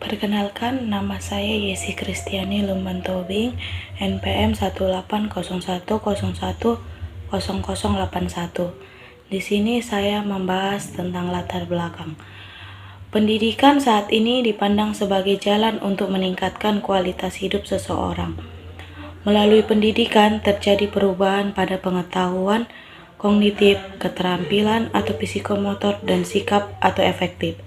Perkenalkan, nama saya Yesi Kristiani Lumban Tobing, NPM 18010100081. Di sini saya membahas tentang latar belakang. Pendidikan saat ini dipandang sebagai jalan untuk meningkatkan kualitas hidup seseorang. Melalui pendidikan terjadi perubahan pada pengetahuan, kognitif, keterampilan atau psikomotor, dan sikap atau efektif.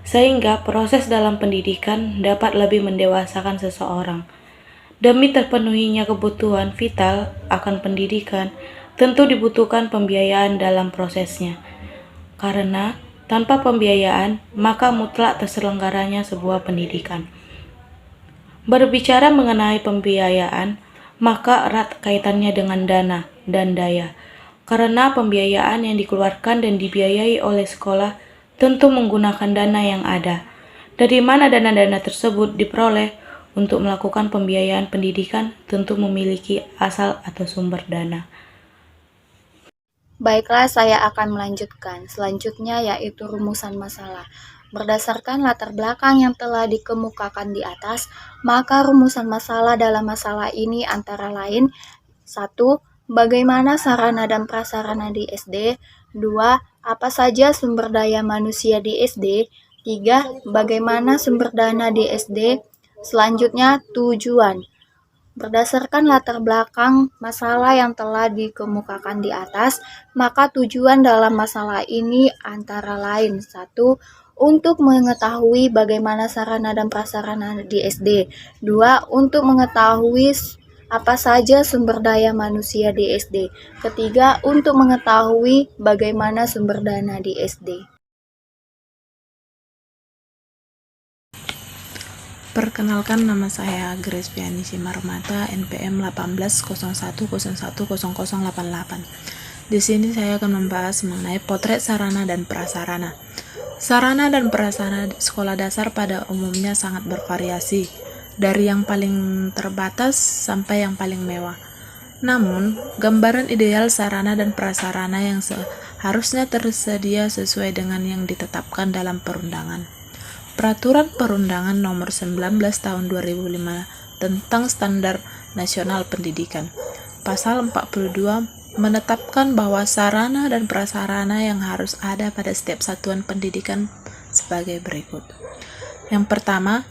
Sehingga proses dalam pendidikan dapat lebih mendewasakan seseorang. Demi terpenuhinya kebutuhan vital akan pendidikan, tentu dibutuhkan pembiayaan dalam prosesnya. Karena tanpa pembiayaan, maka mutlak terselenggaranya sebuah pendidikan. Berbicara mengenai pembiayaan, maka erat kaitannya dengan dana dan daya. Karena pembiayaan yang dikeluarkan dan dibiayai oleh sekolah tentu menggunakan dana yang ada. Dari mana dana-dana tersebut diperoleh untuk melakukan pembiayaan pendidikan tentu memiliki asal atau sumber dana. Baiklah, saya akan melanjutkan. Selanjutnya yaitu rumusan masalah. Berdasarkan latar belakang yang telah dikemukakan di atas, maka rumusan masalah dalam masalah ini antara lain: 1. Bagaimana sarana dan prasarana di SD? 2. Apa saja sumber daya manusia di SD? 3. Bagaimana sumber dana di SD? Selanjutnya, tujuan. Berdasarkan latar belakang masalah yang telah dikemukakan di atas, maka tujuan dalam masalah ini antara lain: 1. Untuk mengetahui bagaimana sarana dan prasarana di SD. 2. Untuk mengetahui apa saja sumber daya manusia di SD. Ketiga, untuk mengetahui bagaimana sumber dana di SD. Perkenalkan, nama saya Grace Piani Simarmata, NPM 1801010088. Di sini saya akan membahas mengenai potret sarana dan prasarana. Sarana dan prasarana sekolah dasar pada umumnya sangat bervariasi, dari yang paling terbatas sampai yang paling mewah. Namun, gambaran ideal sarana dan prasarana yang seharusnya tersedia sesuai dengan yang ditetapkan dalam perundangan. Peraturan Perundangan Nomor 19 Tahun 2005 tentang Standar Nasional Pendidikan, Pasal 42 menetapkan bahwa sarana dan prasarana yang harus ada pada setiap satuan pendidikan sebagai berikut. Yang pertama,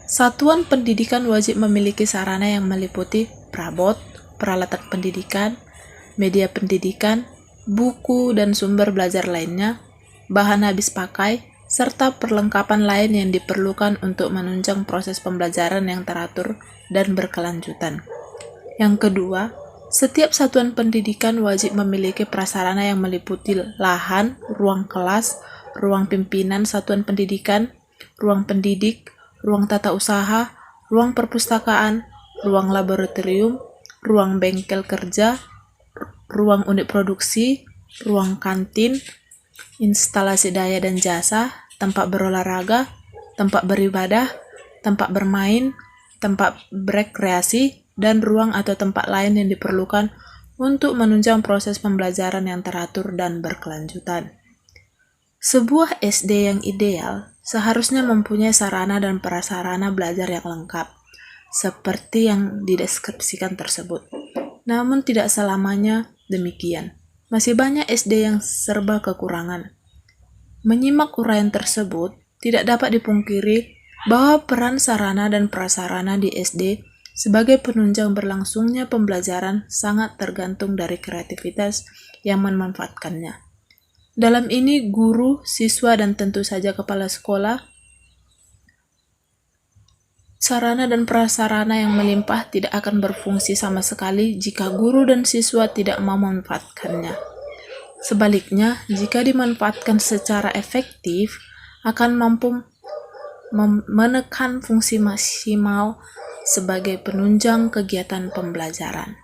satuan pendidikan wajib memiliki sarana yang meliputi perabot, peralatan pendidikan, media pendidikan, buku dan sumber belajar lainnya, bahan habis pakai, serta perlengkapan lain yang diperlukan untuk menunjang proses pembelajaran yang teratur dan berkelanjutan. Yang kedua, setiap satuan pendidikan wajib memiliki prasarana yang meliputi lahan, ruang kelas, ruang pimpinan satuan pendidikan, ruang pendidik, ruang tata usaha, ruang perpustakaan, ruang laboratorium, ruang bengkel kerja, ruang unit produksi, ruang kantin, instalasi daya dan jasa, tempat berolahraga, tempat beribadah, tempat bermain, tempat berekreasi, dan ruang atau tempat lain yang diperlukan untuk menunjang proses pembelajaran yang teratur dan berkelanjutan. Sebuah SD yang ideal seharusnya mempunyai sarana dan prasarana belajar yang lengkap, seperti yang dideskripsikan tersebut. Namun tidak selamanya demikian. Masih banyak SD yang serba kekurangan. Menyimak uraian tersebut, tidak dapat dipungkiri bahwa peran sarana dan prasarana di SD sebagai penunjang berlangsungnya pembelajaran sangat tergantung dari kreativitas yang memanfaatkannya. Dalam ini guru, siswa, dan tentu saja kepala sekolah. Sarana dan prasarana yang melimpah tidak akan berfungsi sama sekali jika guru dan siswa tidak mau memanfaatkannya. Sebaliknya, jika dimanfaatkan secara efektif, akan mampu menekan fungsi maksimal sebagai penunjang kegiatan pembelajaran.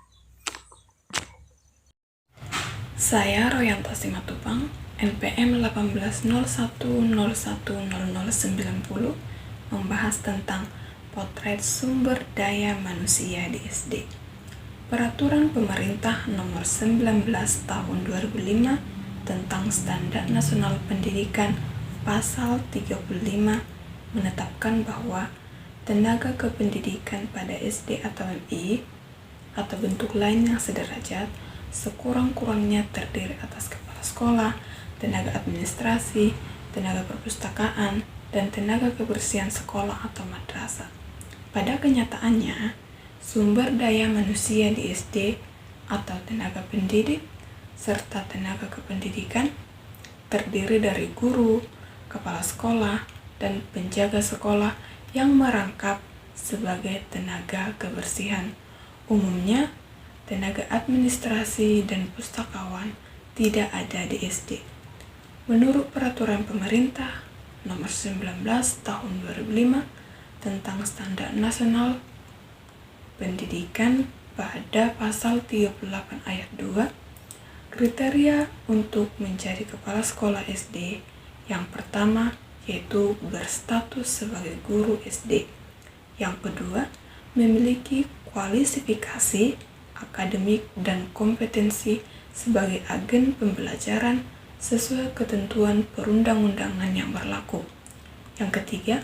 Saya Royanto Simatupang, NPM 1801010090, membahas tentang potret sumber daya manusia di SD. Peraturan Pemerintah Nomor 19 Tahun 2005 tentang Standar Nasional Pendidikan, Pasal 35 menetapkan bahwa tenaga kependidikan pada SD atau MI atau bentuk lain yang sederajat sekurang-kurangnya terdiri atas kepala sekolah, tenaga administrasi, tenaga perpustakaan, dan tenaga kebersihan sekolah atau madrasah. Pada kenyataannya, sumber daya manusia di SD atau tenaga pendidik serta tenaga kependidikan terdiri dari guru, kepala sekolah, dan penjaga sekolah yang merangkap sebagai tenaga kebersihan. Umumnya, tenaga administrasi dan pustakawan tidak ada di SD. Menurut Peraturan Pemerintah Nomor 19 Tahun 2005 tentang Standar Nasional Pendidikan pada Pasal 38 Ayat 2, kriteria untuk menjadi kepala sekolah SD yang pertama yaitu berstatus sebagai guru SD. Yang kedua, memiliki kualifikasi akademik dan kompetensi sebagai agen pembelajaran sesuai ketentuan perundang-undangan yang berlaku. Yang ketiga,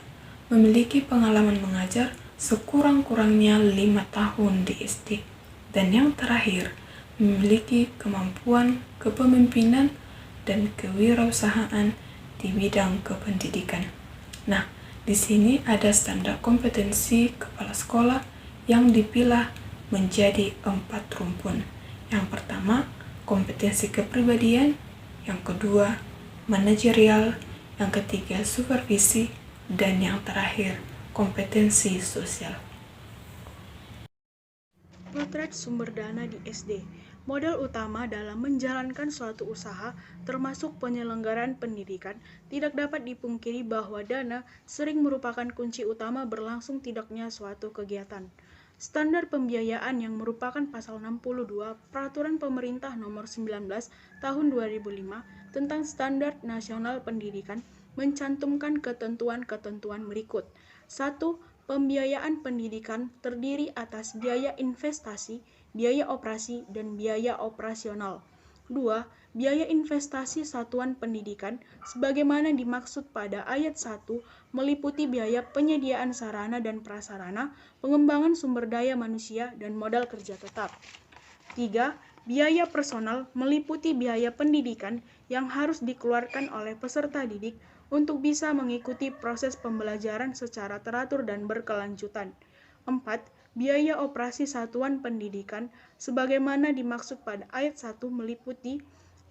memiliki pengalaman mengajar sekurang-kurangnya 5 tahun di SD. Dan yang terakhir, memiliki kemampuan kepemimpinan dan kewirausahaan di bidang kependidikan. Nah, di sini ada standar kompetensi kepala sekolah yang dipilah menjadi 4 rumpun. Yang pertama, kompetensi kepribadian, yang kedua, manajerial, yang ketiga, supervisi, dan yang terakhir, kompetensi sosial. Potret sumber dana di SD. Modal utama dalam menjalankan suatu usaha, termasuk penyelenggaraan pendidikan, tidak dapat dipungkiri bahwa dana sering merupakan kunci utama berlangsung tidaknya suatu kegiatan. Standar pembiayaan yang merupakan pasal 62 Peraturan Pemerintah Nomor 19 Tahun 2005 tentang Standar Nasional Pendidikan mencantumkan ketentuan-ketentuan berikut. 1. Pembiayaan pendidikan terdiri atas biaya investasi, biaya operasi, dan biaya operasional. 2. Biaya investasi satuan pendidikan sebagaimana dimaksud pada ayat 1 meliputi biaya penyediaan sarana dan prasarana, pengembangan sumber daya manusia, dan modal kerja tetap. 3. Biaya personal meliputi biaya pendidikan yang harus dikeluarkan oleh peserta didik untuk bisa mengikuti proses pembelajaran secara teratur dan berkelanjutan. 4. Biaya operasi satuan pendidikan sebagaimana dimaksud pada ayat 1 meliputi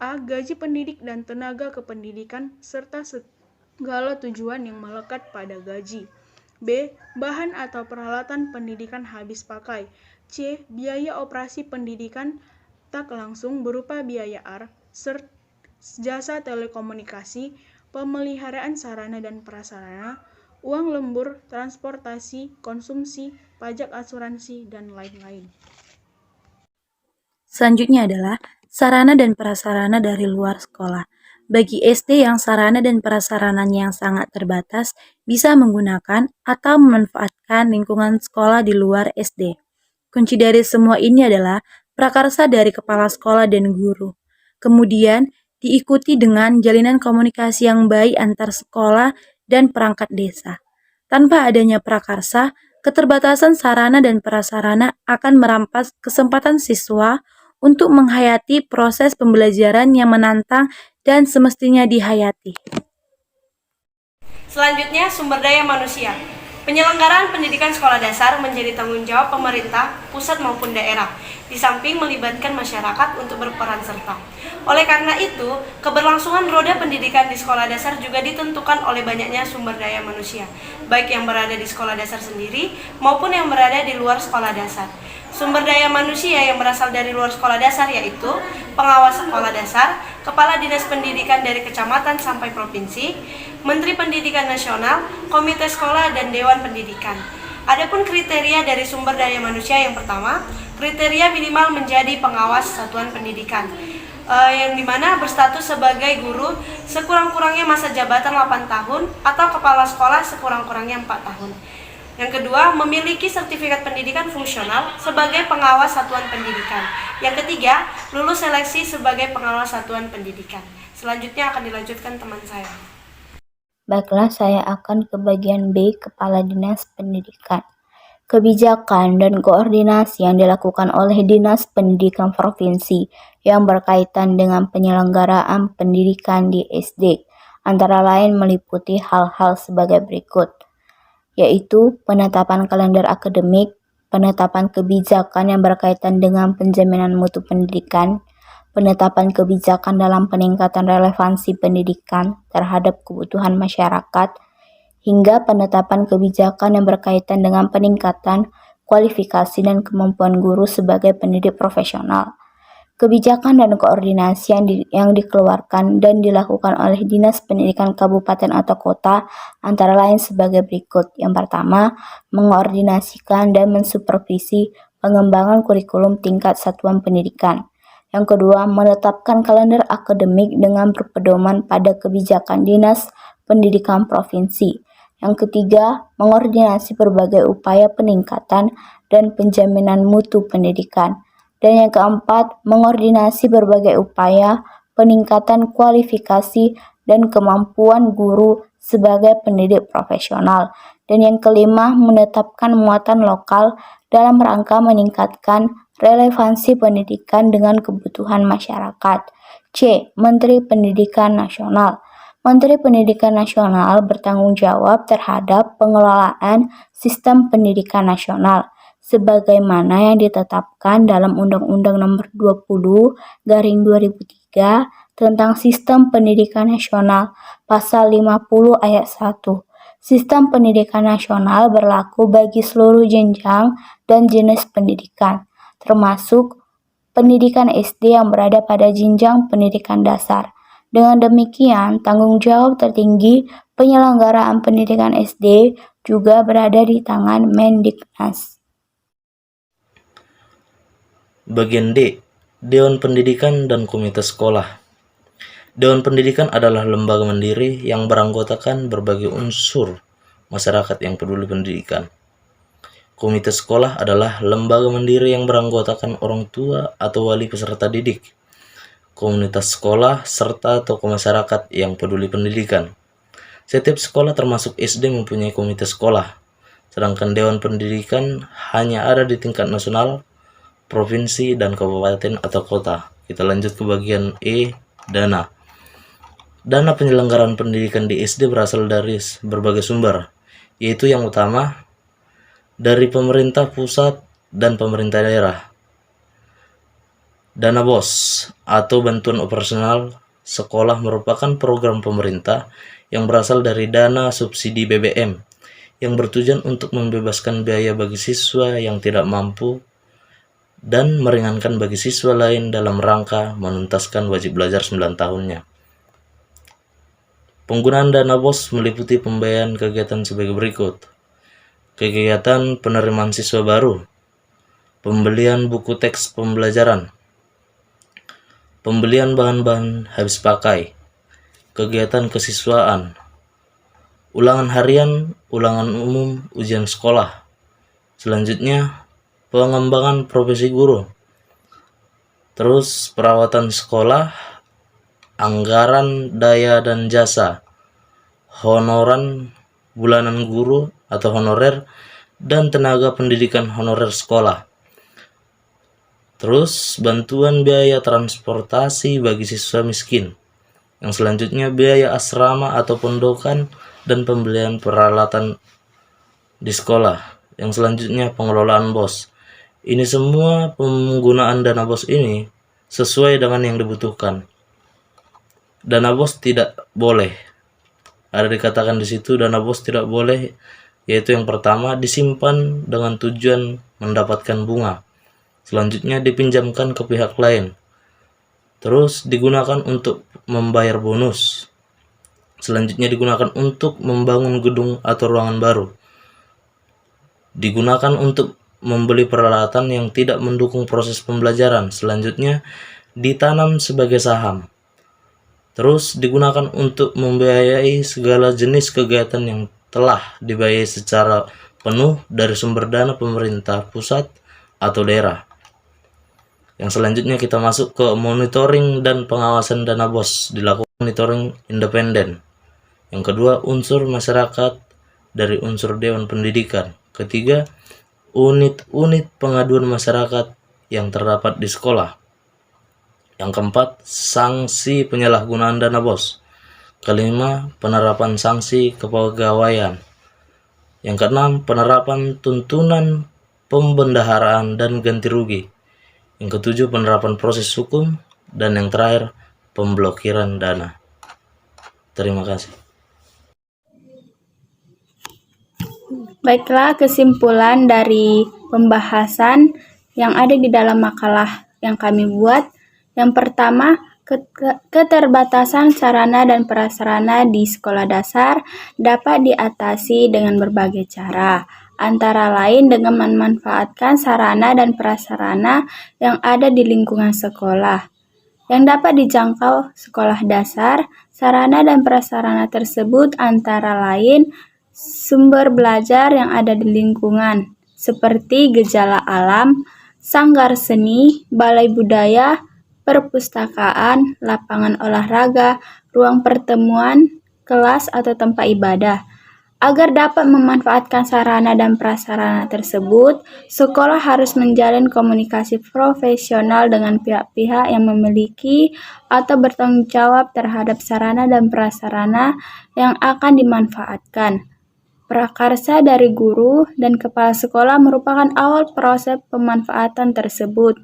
A. Gaji pendidik dan tenaga kependidikan serta segala tujuan yang melekat pada gaji. B. Bahan atau peralatan pendidikan habis pakai. C. Biaya operasi pendidikan tak langsung berupa biaya jasa telekomunikasi, pemeliharaan sarana dan prasarana, uang lembur, transportasi, konsumsi, pajak asuransi, dan lain-lain. Selanjutnya adalah sarana dan prasarana dari luar sekolah. Bagi SD yang sarana dan prasarananya yang sangat terbatas, bisa menggunakan atau memanfaatkan lingkungan sekolah di luar SD. Kunci dari semua ini adalah prakarsa dari kepala sekolah dan guru. Kemudian, diikuti dengan jalinan komunikasi yang baik antar sekolah dan perangkat desa. Tanpa adanya prakarsa, keterbatasan sarana dan prasarana akan merampas kesempatan siswa untuk menghayati proses pembelajaran yang menantang dan semestinya dihayati. Selanjutnya, sumber daya manusia. Penyelenggaraan pendidikan sekolah dasar menjadi tanggung jawab pemerintah, pusat maupun daerah, di samping melibatkan masyarakat untuk berperan serta. Oleh karena itu, keberlangsungan roda pendidikan di sekolah dasar juga ditentukan oleh banyaknya sumber daya manusia, baik yang berada di sekolah dasar sendiri maupun yang berada di luar sekolah dasar. Sumber daya manusia yang berasal dari luar sekolah dasar yaitu pengawas sekolah dasar, kepala dinas pendidikan dari kecamatan sampai provinsi, menteri pendidikan nasional, komite sekolah, dan dewan pendidikan. Adapun kriteria dari sumber daya manusia yang pertama, kriteria minimal menjadi pengawas satuan pendidikan, yang dimana berstatus sebagai guru sekurang-kurangnya masa jabatan 8 tahun atau kepala sekolah sekurang-kurangnya 4 tahun. Yang kedua, memiliki sertifikat pendidikan fungsional sebagai pengawas satuan pendidikan. Yang ketiga, lulus seleksi sebagai pengawas satuan pendidikan. Selanjutnya akan dilanjutkan teman saya. Baiklah, saya akan ke bagian B, Kepala Dinas Pendidikan. Kebijakan dan koordinasi yang dilakukan oleh Dinas Pendidikan Provinsi yang berkaitan dengan penyelenggaraan pendidikan di SD, antara lain meliputi hal-hal sebagai berikut, yaitu penetapan kalender akademik, penetapan kebijakan yang berkaitan dengan penjaminan mutu pendidikan, penetapan kebijakan dalam peningkatan relevansi pendidikan terhadap kebutuhan masyarakat, hingga penetapan kebijakan yang berkaitan dengan peningkatan kualifikasi dan kemampuan guru sebagai pendidik profesional. Kebijakan dan koordinasi yang dikeluarkan dan dilakukan oleh Dinas Pendidikan Kabupaten atau Kota antara lain sebagai berikut. Yang pertama, mengordinasikan dan mensupervisi pengembangan kurikulum tingkat satuan pendidikan. Yang kedua, menetapkan kalender akademik dengan berpedoman pada kebijakan Dinas Pendidikan Provinsi. Yang ketiga, mengordinasi berbagai upaya peningkatan dan penjaminan mutu pendidikan. Dan yang keempat, mengordinasi berbagai upaya peningkatan kualifikasi dan kemampuan guru sebagai pendidik profesional. Dan yang kelima, menetapkan muatan lokal dalam rangka meningkatkan relevansi pendidikan dengan kebutuhan masyarakat. C. Menteri Pendidikan Nasional. Menteri Pendidikan Nasional bertanggung jawab terhadap pengelolaan sistem pendidikan nasional sebagaimana yang ditetapkan dalam Undang-Undang Nomor 20/2003 tentang Sistem Pendidikan Nasional Pasal 50 Ayat 1. Sistem pendidikan nasional berlaku bagi seluruh jenjang dan jenis pendidikan, termasuk pendidikan SD yang berada pada jenjang pendidikan dasar. Dengan demikian, tanggung jawab tertinggi penyelenggaraan pendidikan SD juga berada di tangan Mendiknas. Bagian D. Dewan Pendidikan dan Komite Sekolah. Dewan Pendidikan adalah lembaga mandiri yang beranggotakan berbagai unsur masyarakat yang peduli pendidikan. Komite Sekolah adalah lembaga mandiri yang beranggotakan orang tua atau wali peserta didik, komunitas sekolah, serta tokoh masyarakat yang peduli pendidikan. Setiap sekolah termasuk SD mempunyai komite sekolah, sedangkan Dewan Pendidikan hanya ada di tingkat nasional, provinsi, dan kabupaten atau kota. Kita lanjut ke bagian E, dana. Dana penyelenggaraan pendidikan di SD berasal dari berbagai sumber, yaitu yang utama dari pemerintah pusat dan pemerintah daerah. Dana BOS atau bantuan operasional sekolah merupakan program pemerintah yang berasal dari dana subsidi BBM yang bertujuan untuk membebaskan biaya bagi siswa yang tidak mampu dan meringankan bagi siswa lain dalam rangka menuntaskan wajib belajar 9 tahunnya. Penggunaan dana BOS meliputi pembiayaan kegiatan sebagai berikut. Kegiatan penerimaan siswa baru, pembelian buku teks pembelajaran, pembelian bahan-bahan habis pakai, kegiatan kesiswaan, ulangan harian, ulangan umum, ujian sekolah. Selanjutnya, pengembangan profesi guru. Terus, perawatan sekolah, anggaran daya dan jasa, honoran bulanan guru atau honorer, dan tenaga pendidikan honorer sekolah. Terus, bantuan biaya transportasi bagi siswa miskin. Yang selanjutnya, biaya asrama atau pondokan dan pembelian peralatan di sekolah. Yang selanjutnya, pengelolaan BOS. Ini semua penggunaan dana BOS ini sesuai dengan yang dibutuhkan. Dana BOS tidak boleh. Ada dikatakan di situ dana BOS tidak boleh, yaitu yang pertama disimpan dengan tujuan mendapatkan bunga. Selanjutnya dipinjamkan ke pihak lain. Terus digunakan untuk membayar bonus. Selanjutnya digunakan untuk membangun gedung atau ruangan baru. Digunakan untuk membeli peralatan yang tidak mendukung proses pembelajaran. Selanjutnya ditanam sebagai saham. Terus digunakan untuk membiayai segala jenis kegiatan yang telah dibiayai secara penuh dari sumber dana pemerintah pusat atau daerah. Yang selanjutnya kita masuk ke monitoring dan pengawasan dana BOS, dilakukan monitoring independen. Yang kedua, unsur masyarakat dari unsur Dewan Pendidikan. Ketiga, unit-unit pengaduan masyarakat yang terdapat di sekolah. Yang keempat, sanksi penyalahgunaan dana BOS. Kelima, penerapan sanksi kepegawaian. Yang keenam, penerapan tuntunan pembendaharaan dan ganti rugi. Yang ketujuh, penerapan proses hukum. Dan yang terakhir, pemblokiran dana. Terima kasih. Baiklah, kesimpulan dari pembahasan yang ada di dalam makalah yang kami buat. Yang pertama, keterbatasan sarana dan prasarana di sekolah dasar dapat diatasi dengan berbagai cara, antara lain dengan memanfaatkan sarana dan prasarana yang ada di lingkungan sekolah. Yang dapat dijangkau sekolah dasar, sarana dan prasarana tersebut antara lain sumber belajar yang ada di lingkungan, seperti gejala alam, sanggar seni, balai budaya, perpustakaan, lapangan olahraga, ruang pertemuan, kelas atau tempat ibadah. Agar dapat memanfaatkan sarana dan prasarana tersebut, sekolah harus menjalin komunikasi profesional dengan pihak-pihak yang memiliki atau bertanggung jawab terhadap sarana dan prasarana yang akan dimanfaatkan. Prakarsa dari guru dan kepala sekolah merupakan awal proses pemanfaatan tersebut.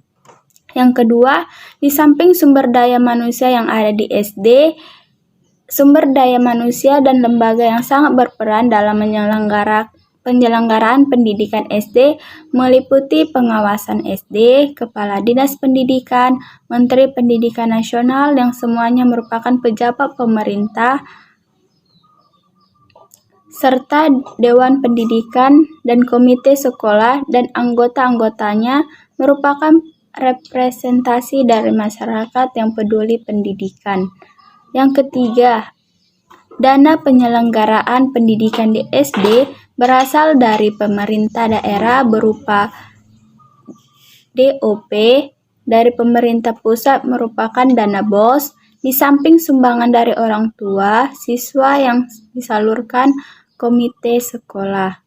Yang kedua, di samping sumber daya manusia yang ada di SD, sumber daya manusia dan lembaga yang sangat berperan dalam penyelenggaraan pendidikan SD meliputi pengawasan SD, Kepala Dinas Pendidikan, Menteri Pendidikan Nasional yang semuanya merupakan pejabat pemerintah, serta Dewan Pendidikan dan Komite Sekolah dan anggota-anggotanya merupakan representasi dari masyarakat yang peduli pendidikan. Yang ketiga, dana penyelenggaraan pendidikan di SD berasal dari pemerintah daerah berupa DOP, dari pemerintah pusat merupakan dana BOS, di samping sumbangan dari orang tua, siswa yang disalurkan komite sekolah.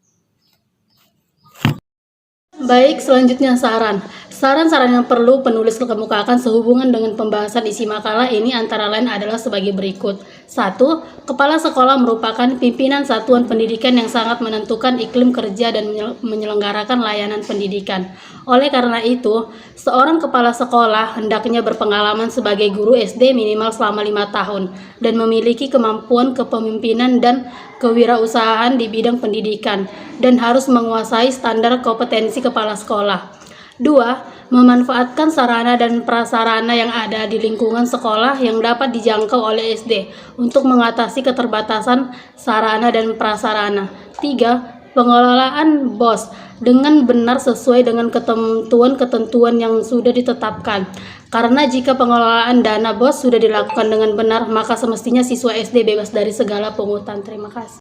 Baik, selanjutnya saran. Saran-saran yang perlu penulis kemukakan sehubungan dengan pembahasan isi makalah ini antara lain adalah sebagai berikut. 1. Kepala sekolah merupakan pimpinan satuan pendidikan yang sangat menentukan iklim kerja dan menyelenggarakan layanan pendidikan. Oleh karena itu, seorang kepala sekolah hendaknya berpengalaman sebagai guru SD minimal selama 5 tahun dan memiliki kemampuan kepemimpinan dan kewirausahaan di bidang pendidikan dan harus menguasai standar kompetensi kepala sekolah. 2. Memanfaatkan sarana dan prasarana yang ada di lingkungan sekolah yang dapat dijangkau oleh SD untuk mengatasi keterbatasan sarana dan prasarana. 3. Pengelolaan BOS dengan benar sesuai dengan ketentuan-ketentuan yang sudah ditetapkan. Karena jika pengelolaan dana BOS sudah dilakukan dengan benar, maka semestinya siswa SD bebas dari segala pungutan. Terima kasih.